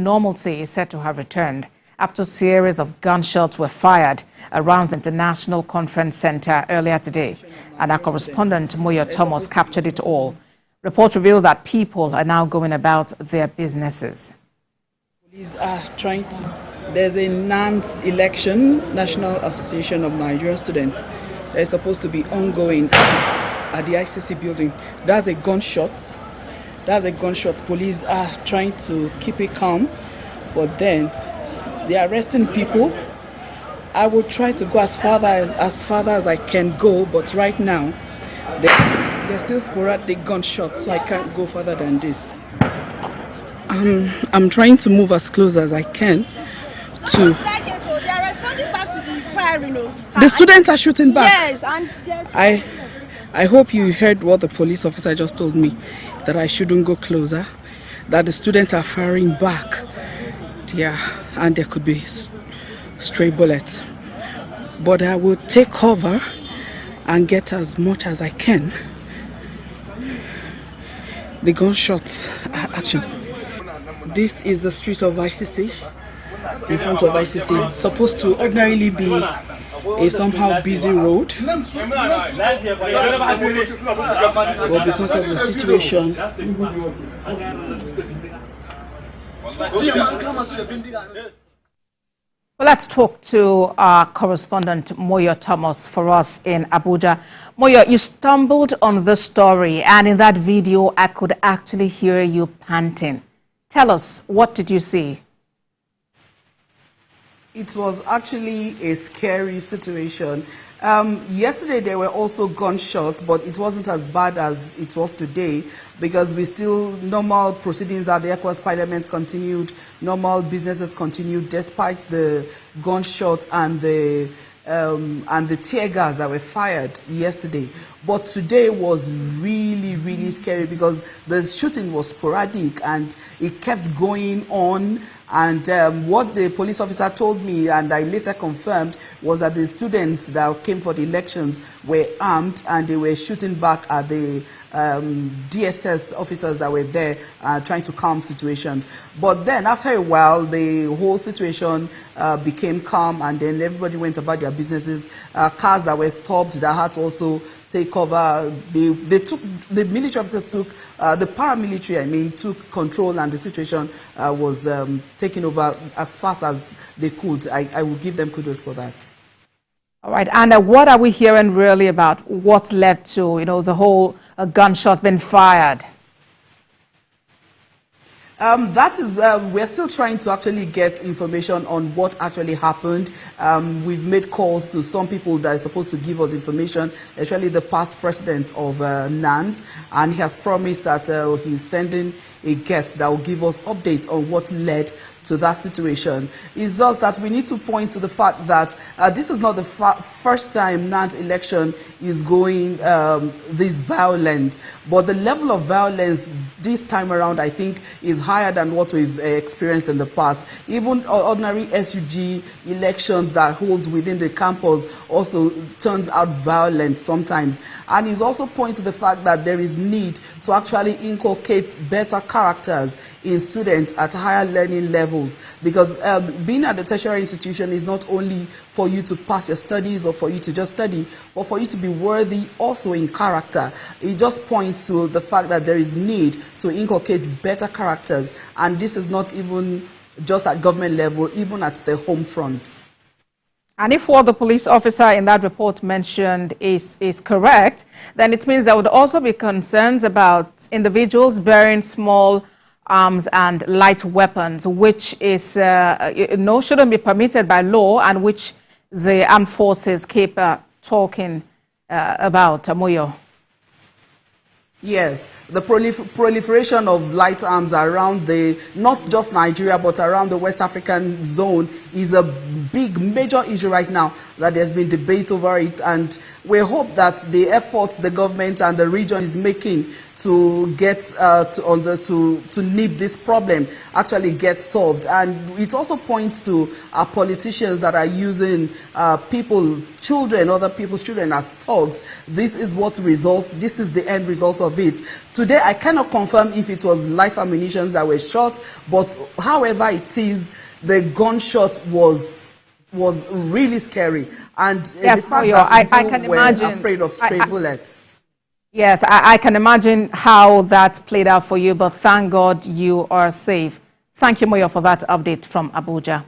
Normalcy is said to have returned after a series of gunshots were fired around the International Conference Center earlier today. And our correspondent, Moyo Thomas, captured it all. Reports reveal that people are now going about their businesses. Police are trying to... There's a NANS election, National Association of Nigerian Students, that is supposed to be ongoing at the ICC building. That's a gunshot. Police are trying to keep it calm, but then they're arresting people. I will try to go as far as I can go, but right now there's still sporadic gunshots, so I can't go further than this. I'm trying to move as close as I can to... They are responding back to the fire, you know. The students are shooting back. Yes, and I hope you heard what the police officer just told me, that I shouldn't go closer, that the students are firing back. Yeah, and there could be stray bullets. But I will take cover and get as much as I can. The gunshots are action. This is the street of ICC. In front of ICC. It's supposed to ordinarily be a somehow busy road, but because of the situation, Well, let's talk to our correspondent Moyo Thomas for us in Abuja. Moyo, you stumbled on this story, and in that video, I could actually hear you panting. Tell us, what did you see? it was actually a scary situation. Yesterday there were also gunshots, but it wasn't as bad as it was today because normal proceedings at the ECOWAS Parliament continued, normal businesses continued despite the gunshots and the tear gas that were fired yesterday. But today was really, really scary because the shooting was sporadic and it kept going on. And what the police officer told me, and I later confirmed, was that the students that came for the elections were armed and they were shooting back at the DSS officers that were there trying to calm situations. But then after a while, the whole situation became calm and then everybody went about their businesses. Cars that were stopped that had to also take over. The military officers took, the paramilitary, took control, and the situation was taken over as fast as they could. I will give them kudos for that. All right, and what are we hearing really about what led to, the whole gunshot being fired? That is, we're still trying to actually get information on what actually happened. We've made calls to some people that are supposed to give us information, especially the past president of NAND, and he has promised that he's sending a guest that will give us updates on what led to that situation. It's just that we need to point to the fact that this is not the first time NAN's election is going this violent, but the level of violence this time around, I think, is higher than what we've experienced in the past. Even ordinary SUG elections that holds within the campus also turns out violent sometimes. And it's also point to the fact that there is need to actually inculcate better characters in students at higher learning levels, because being at the tertiary institution is not only for you to pass your studies or for you to just study, but for you to be worthy also in character. It just points to the fact that there is need to inculcate better characters, and this is not even just at government level, even at the home front. And if what the police officer in that report mentioned is correct, then it means there would also be concerns about individuals bearing small arms and light weapons, which is shouldn't be permitted by law, and which the armed forces keep talking about. Moyo. Yes, the proliferation of light arms around not just Nigeria, but around the West African zone is a big, major issue right now, that there's been debate over it. And we hope that the efforts the government and the region is making to get to nip this problem actually get solved. And it also points to politicians that are using children, other people's children as thugs. This is what results. This is the end result of it. Today, I cannot confirm if it was live ammunition that were shot, but however it is, the gunshot was really scary. And yes, the fact that I can imagine afraid of stray bullets. Yes, I can imagine how that played out for you, but thank God you are safe. Thank you, Moyo, for that update from Abuja.